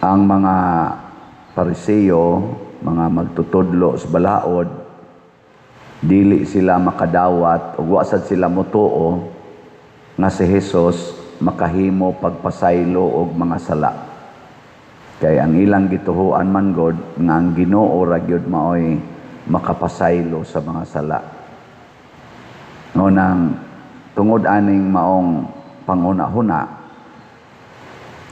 ang mga Pariseo, mga magtutudlo sa balaod, dili sila makadawat ug wasad sila motuo nga si Hesus makahimo pagpasaylo og mga sala. Kay ang ilang gituhuan man god nga ang Ginoo ra gyud maoy makapasaylo sa mga sala. Ngunang tungod aning maong panguna-huna,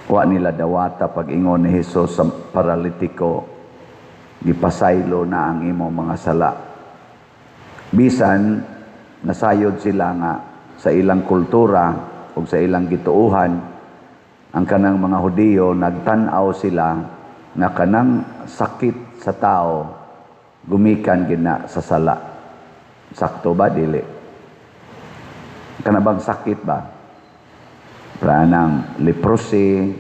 wa nila dawata pag-ingon ni Hesus sa paralitiko, gipasaylo na ang imong mga sala. Bisan nasayod sila nga sa ilang kultura o sa ilang gituuhan, ang kanang mga Hudiyo nagtan-aw sila nga kanang sakit sa tao gumikan gina sa sala. Sakto ba dili? Kanabang sakit ba? Pranang leprosy.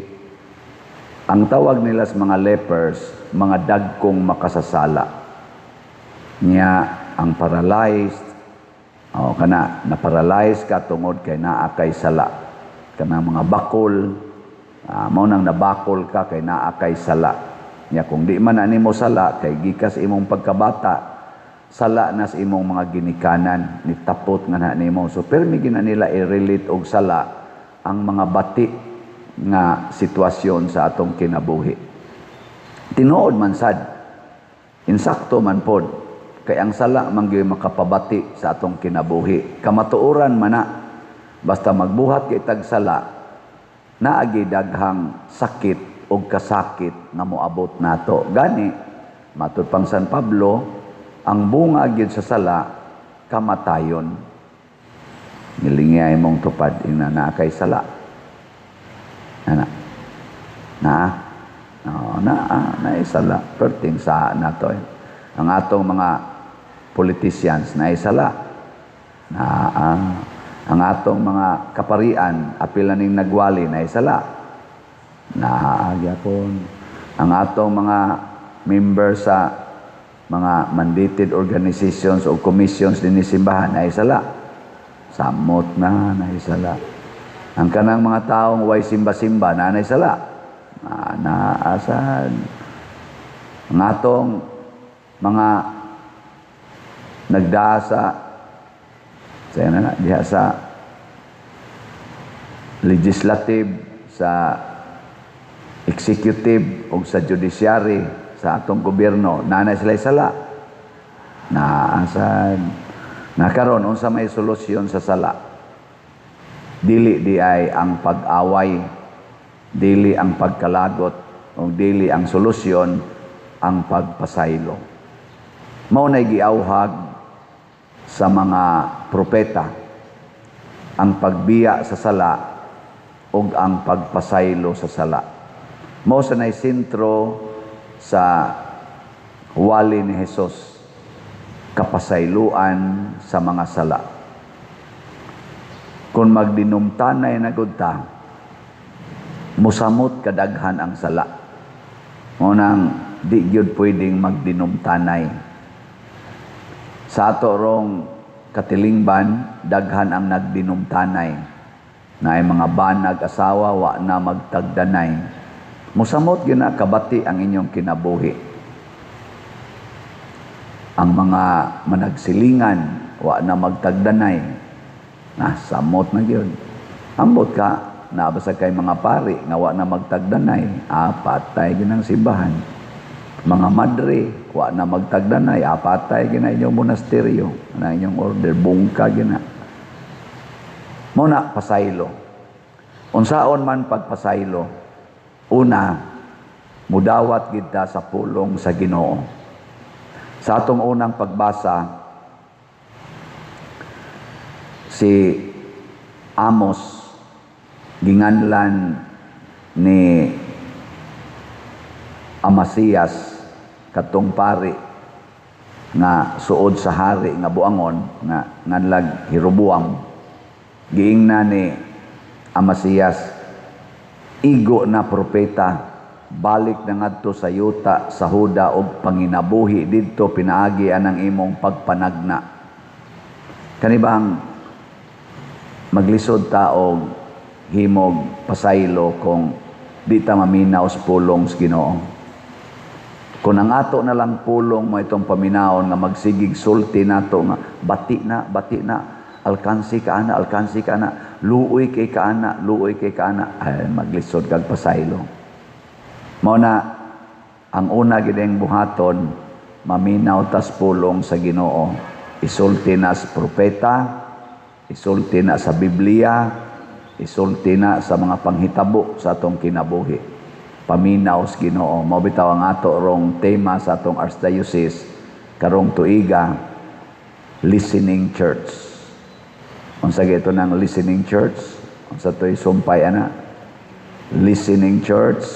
Ang tawag nila sa mga lepers, mga dagkong makasasala. Niya ang paralyzed, na-paralyze ka tungod kay naa kay sala. Kanang mga bakol, mao nang nabakol ka kay naa kay sala. Niya kung di man ani mo sala, kay gikas imong pagkabata, sala na sa imong mga ginikanan, nitapot nga na nimo. So permi gina nila i-relate og sala ang mga bati nga sitwasyon sa atong kinabuhi. Tinuod man sad, insakto man pod, kay ang sala man gyud makapabati sa atong kinabuhi. Kamatuoran man na, basta magbuhat kay tag sala, naagi daghang sakit o kasakit nga moabot nato. Gani, matud pang San Pablo, ang bunga gyud sa sala, kamatayon. Nilingay mong tupad ina na kay sala. Naisala. Perting sa nato. Ang atong mga politicians naisala. Ang atong mga kaparian, apil ning nagwali, naisala. Naaagyapon. Ang atong mga members sa mga mandated organizations o commissions din ni simbahan, naisala. Samot na, naisala. Ang kanang mga taong way simba-simba, naisala. Naasan. Ang atong mga nagdasa diha sa legislative, sa executive o sa judiciary sa atong gobyerno, nanay sila sala. Naasan. Nakaroon, unsa may solusyon sa sala? Dili di ay ang pag-away, dili ang pagkalagot, o dili ang solusyon, ang pagpasaylo. Mao na'y giawhag sa mga propeta ang pagbiya sa sala ug ang pagpasaylo sa sala. Mao sa nay sentro sa wali ni Hesus, kapasayloan sa mga sala. Kung magdinumtanay na gud ta, musamot kadaghan ang sala. Unang di gyud pwedeng magdinumtanay. Sa ato rong katilingban, daghan ang nagdinumtanay na ay mga banag asawa wa na magtagdanay. Musamot gyud na kabati ang inyong kinabuhi. Ang mga managsilingan, wa na magtagdanay, samot na yun. Ambot ka, nabasa kay mga pari, nga wa na magtagdanay, patay ginang simbahan. Mga madre, wa na magtagdanay, patay gina inyong monasteryo, na inyong order, bungka gina. Muna, pasaylo. Unsaon man pagpasaylo, una, mudawat kita sa pulong sa Ginoo. Sa atong unang pagbasa, si Amos, ginganlan ni Amasias, katong pari, nga suod sa hari, nga buangon, nga nganlag Jeroboam. Giingna ni Amasias, igo na propeta, balik na ngadto sa yuta sa Huda og panginabuhi didto pinaagi anang imong pagpanagna. Kani bang maglisod ta og himog pasaylo kung di ta maminaw sa pulong sa Ginoo. Kung ang ato na lang pulong mo itong paminawon nga magsigig sulti nato nga bati na, alkansi ka na, luoy kay ka ana, ay maglisod kag pasaylo. Mao na ang una gideng buhaton, maminaw tas pulong sa Ginoo. Isulti na sa propeta, isulti na sa Biblia, isulti na sa mga panghitabo sa atong kinabuhi. Paminaw sa Ginoo. Mao bitaw ang ato rong tema sa atong Archdiocese karong tuiga, listening church. Unsa gito nang listening church? Unsa toy sumpay ana? Listening church,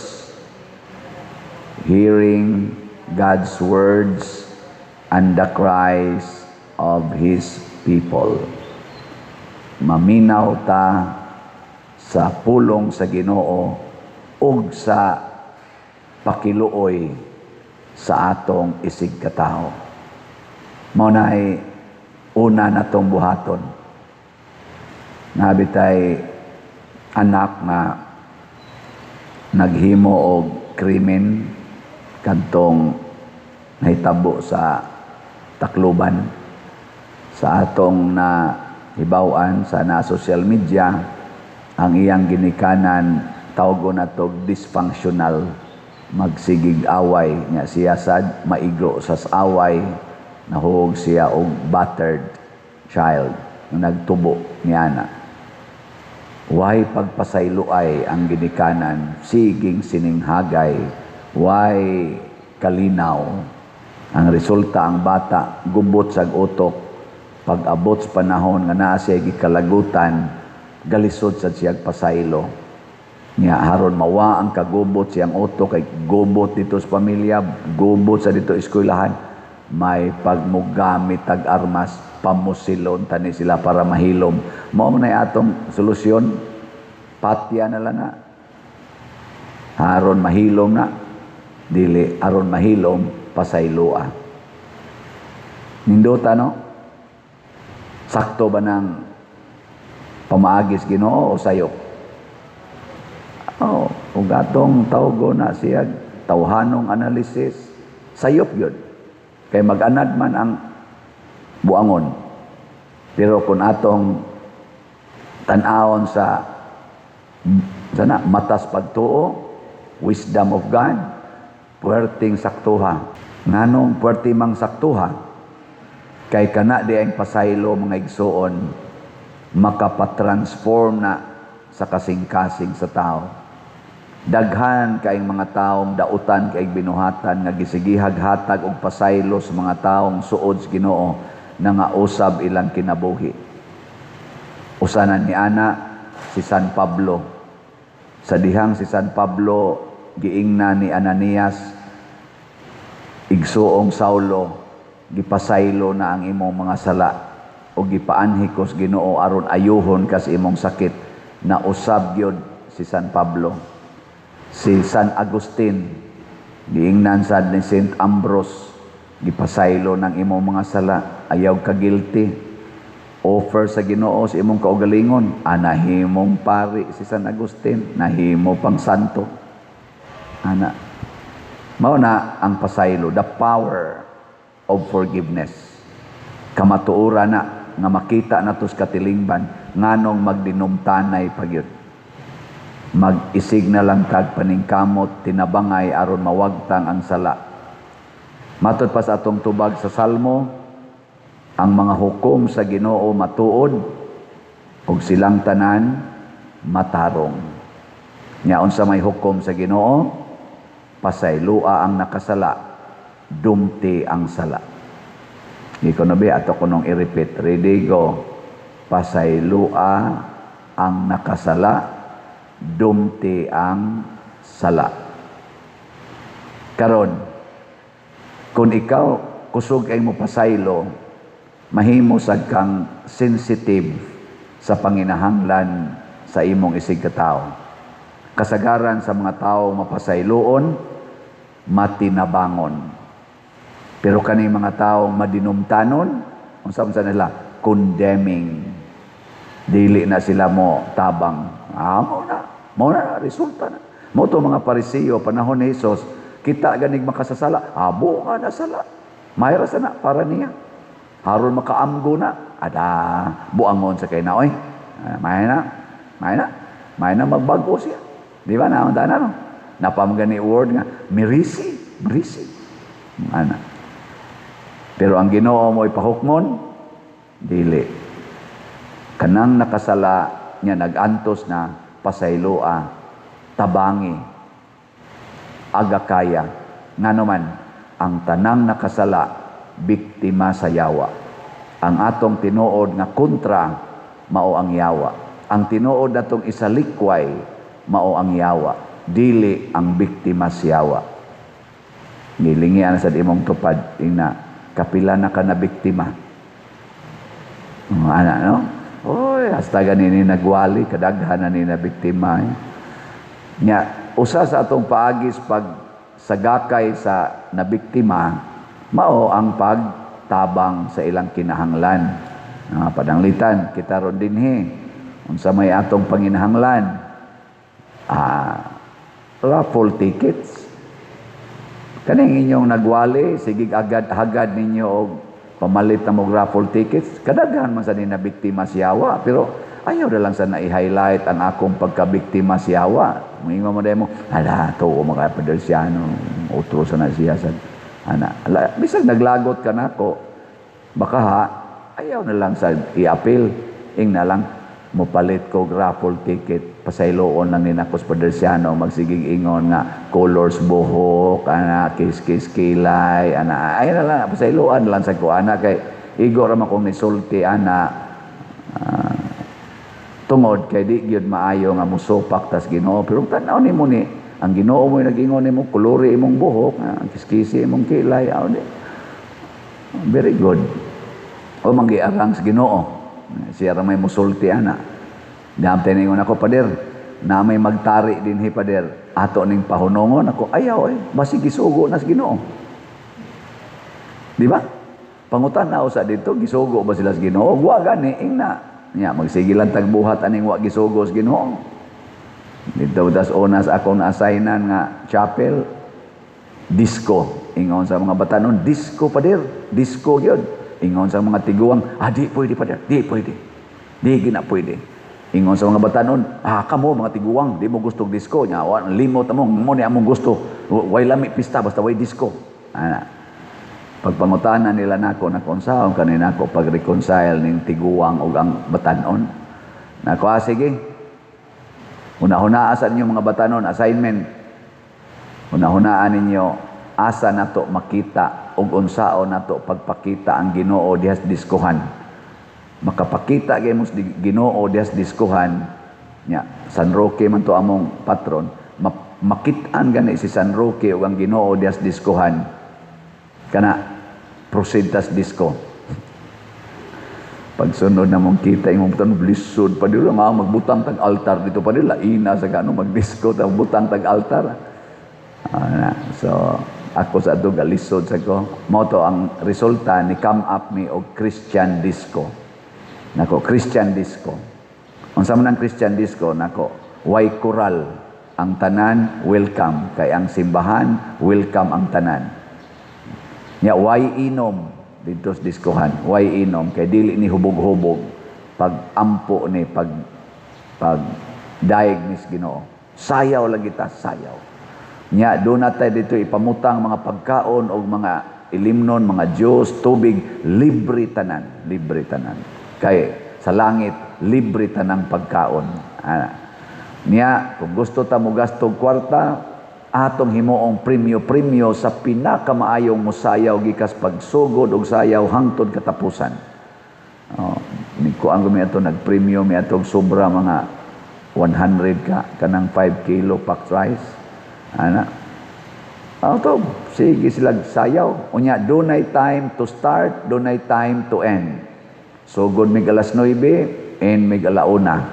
hearing God's words and the cries of His people. Maminaw ta sa pulong sa Ginoo ug sa pakiluoy sa atong isig katawo. Mao na ay una natong buhaton. Nabitay anak nga naghimo og krimen kadtong nahitabo sa Tacloban. Sa atong na hibaw-an sa social media, ang iyang ginikanan tawgo na to dysfunctional, magsigig away nga siya sad maigro sa away, nahuog siya og battered child nga nagtubo niya na. Why pagpasayloay ang ginikanan, siging sininghagay, why kalinaw. Ang resulta, ang bata gubot sa utok, pag-abot sa panahon nga naa siya gikalagutan, galisod sa siyag pasaylo. Nga haron mawa ang kagubot siyang utok, kay gubot dito sa pamilya, gubot sa dito eskwelahan, may pagmugamit tag armas, pamusilon tani sila para mahilom. Mao na atong solusyon, patya na lang na. Haron mahilom na, dili aron mahilom pasayloa. Nindota no? Sakto ba ng pamaagis Ginoo o sayok? Kung atong tawgo na siya tawhanong analysis, sayop yun. Kay mag-anad man ang buangon. Pero kung atong tanawon sa matas pagtuo, wisdom of God, puwerteng saktuha. Nganong puwerte mang saktuha? Kay kana di ang pasaylo mga igsuon, makapatransform na sa kasing-kasing sa tao. Daghan kaing mga taong dautan kaing binuhatan nga gisigihag-hatag og pasaylo sa mga taong suod sa Ginoo na nga usab ilang kinabuhi. Usanan ni ana si San Pablo. Sa dihang si San Pablo giingna ni Ananias, igsuong Saulo, gipasaylo na ang imong mga sala o gipaanhikos Ginoo aron ayuhon kas imong sakit, na usab gyud si San Pablo. Si San Agustin, giingnan sad ni Saint Ambrose, gipasaylo ng imong mga sala, ayaw ka guilty. Offer sa Ginoo sa imong kaugalingon, nahimong pari si San Agustin, nahimo pang santo. Ana, mao na ang pasaylo, the power of forgiveness. Kamatuura na nga makita nato sa katilingban nganong magdinumtanay pagyud. Mag-isig na lang tag paningkamot, tinabangay aron mawagtang ang sala. Matod pa sa atong tubag sa Salmo, ang mga hukom sa Ginoo matuod ug silang tanan matarong. Nya unsa may hukom sa Ginoo, pasaylua ang nakasala, dumti ang sala. Iko na ba ato kunong i-repeat, ready go. Pasaylua ang nakasala, dumti ang sala. Karon, kung ikaw kusog ay mo pasaylo, mahimo sad kang sensitive sa panginahanglan sa imong isig katao. Kasagaran sa mga tao mapasayloon, matinabangon. Pero kani mga tao madinumtanon, unsa nila, condemning. Dili na sila mo tabang. Mo na resulta na. Mo to mga Pariseo panahon ni Hesus, kita ganig makasasala, abo nga na sala. Mayra sana para niya. Haron makaamgo na, ada buangon sa kay na oy. May na magbago siya. Di ba na no? Napamgani word nga mercy. Ana. Pero ang Ginoo mo ipahukmon dili. Kanang nakasala niya nagantos na pasayloa, tabangi, agakaya, ngano man ang tanang nakasala biktima sa yawa. Ang atong tinuod nga kontra mao ang yawa. Ang tinuod natong isalikway mao ang yawa, dili ang biktima sa yawa. Nilingian sa imong tupad ina kapila na ka na biktima. Ana no? Oy, hasta ganini nagwali kadaghan na ni na biktima. Nya usa sa atong paagis pag sagakay sa nabiktima mao ang pagtabang sa ilang kinahanglan. Padanglitan kita ron dinhi unsa may atong panginahanglan. Raffle tickets. Kaning inyong nagwali, sige agad-hagad ninyo og pamalit na mong raffle tickets. Kadaghan man sa na biktima siyawa, pero ayaw na lang sa na-highlight ang akong pagkabiktima siyawa. Mga mo dahil mo, to mga Padersiano, utro sa na siya sa, bisag naglagot ka na ko, baka ayaw na lang sa i-appeal, na lang, mupalit ko raffle ticket, pasayloon lang ni Nakos Padersiano, magsigig ingon nga, colors buhok, kiss kilay, ayaw na lang, pasayloan lang sa ko, kay igor naman kong nisulti, tungod kay di gyud maayo nga musupak tas Ginoo, pero tanaw nimo ni ang Ginoo mo nag-ingon nimo kolore imong buhok, kiskisi imong kilay, very good. O manggiarang sa Ginoo. Siya ra may musulti Damtay ningon ako pader, na may magtari dinhi pader. Ato ning pahunongon ako, ayaw basi gisugo na sa Ginoo. Di ba? Pangutan-aw sa dito, gisugo ba sila sa Ginoo? Wa gani ingna. Nya magsigilan tagbuhat aning wa gisugos Ginoo. Dito das onas akong assignan nga chapel disco. Ingon sa mga batanon, disco pader, disco gyud. Ingon sa mga tiguang, di pwede pader, di pwede. Di gina pwede. Ingon sa mga batanon, kamo mga tiguang, di mo gusto disco nya, limot mo ni among gusto. Way lami pista basta way disco. Pagpangutanan nila nako na kung saan kanina ako pag-reconcile ning tiguang o ang batanon. Nako, sige. Una-hunaan sa inyo mga batanon, assignment. Una-hunaan ninyo, asa na to makita o unsao na to pagpakita ang Ginoo dihas diskuhan. Makapakita kayo mo Ginoo dihas diskuhan. San Roque man to among patron. Makitaan gani si San Roque o ang Ginoo dihas diskuhan. Kana proceed tas disco. Pagsunod na mong kita yung butang blisod pa dilo magbutang tag altar dito pa dila ina sa kano magdisco tag butang tag altar. So ako sa ato galisod sa ko mo to ang resulta ni come up me og Christian disco. Nako Christian disco. Unsa man ang Christian disco nako way choral ang tanan welcome kay ang simbahan welcome ang tanan. Nya way inom dito sa diskohan, way inom kay dili ni hubog-hubog pag ampo ni pag daig ni Ginoo. Sayaw lagi ta, sayaw. Nya do na tay dito ipamutang mga pagkaon o mga ilimnon, mga juice, tubig, libre tanan. Kay sa langit libre tanang pagkaon. Nya kung gusto ta mo gasto kwarta atong himuong premyo sa pinakamaayong musayaw gikas pagsugod og sayaw hangtod katapusan. Kuan ko mi ato nagpremyo mi atong sobra mga 100 kanang 5 kilo packed rice. Sige sila sayaw. Unya dunay time to start, dunay time to end. Sugod mig alas 9, end mig alauna.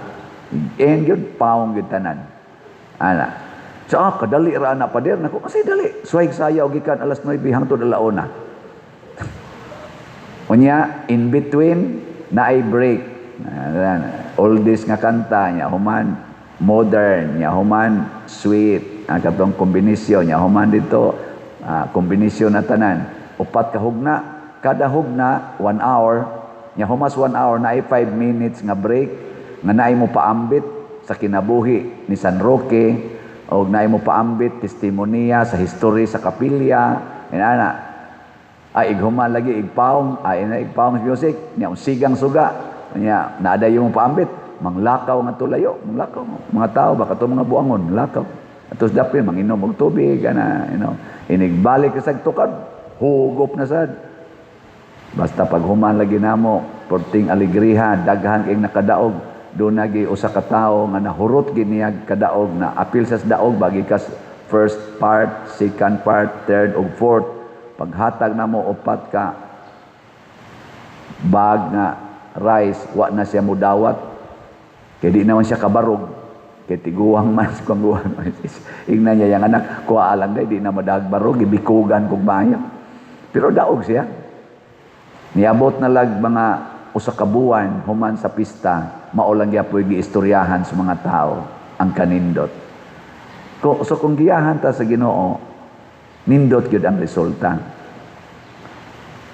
End gyud paong gyud tanan. So, kadali ra na pader nako kasi dali. Suway sayaw gikan alas 9 hangtod alauna. Unya in between na ay break. Oldies nga kanta nya human modern, nya human sweet, ang katong kombinasyon, nya human dito, kombinasyon na tanan. Upat ka hugna, kada hugna 1 hour, nya humas 1 hour na 5 minutes nga break, nga naay mo paambit sa kinabuhi ni San Roque, o naay mo paambit testimonya sa history sa kapilya, inana. Ay ighuman lagi igpaong, ay na igpaong music, nya sigang suga, nya naada yung paambit, manglakaw nga tulayo, manglakaw mga tao baka to mga buangon, lakaw. Atos dapat manginom og tubig ana, inigbalik sa tukad, hugop na sad. Basta pag human lagi namo, porting aligriha, daghan kay nakadaog, doon nagi usa ka tawo nga nahurot giniyag kadaog na apil sa daog bagi kas first part, second part, third ug fourth. Paghatag namo upat ka bag nga rice, wa na siya mudawat. Kay di naman siya kabarog. Kay tiguang man sa kwanguhan. Ingnan niya yung anak, kuha lang day, di na madagbarog, ibikugan kong bayan. Pero daog siya. Niabot na lag mga usa ka buwan, human sa pista, maulang niya po giistoryahan sa mga tao, ang kanindot. So kung giyahan ta sa Ginoo, nindot yun ang resulta.